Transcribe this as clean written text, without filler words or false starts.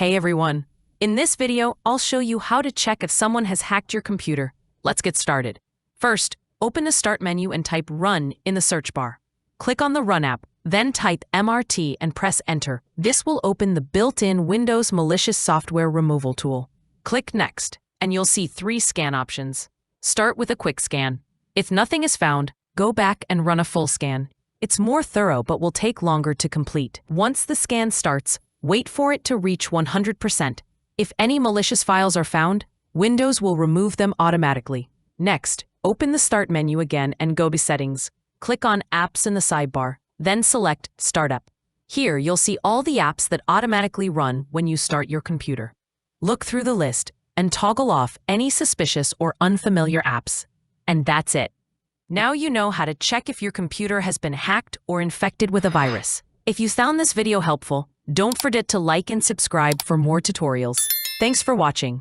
Hey everyone! In this video, I'll show you how to check if someone has hacked your computer. Let's get started. First, open the Start menu and type Run in the search bar. Click on the Run app, then type MRT and press Enter. This will open the built-in Windows malicious software removal tool. Click Next, and you'll see 3 scan options. Start with a quick scan. If nothing is found, go back and run a full scan. It's more thorough but will take longer to complete. Once the scan starts, wait for it to reach 100%. If any malicious files are found, Windows will remove them automatically. Next, open the Start menu again and go to Settings. Click on Apps in the sidebar, then select Startup. Here, you'll see all the apps that automatically run when you start your computer. Look through the list and toggle off any suspicious or unfamiliar apps. And that's it. Now you know how to check if your computer has been hacked or infected with a virus. If you found this video helpful, don't forget to like and subscribe for more tutorials. Thanks for watching.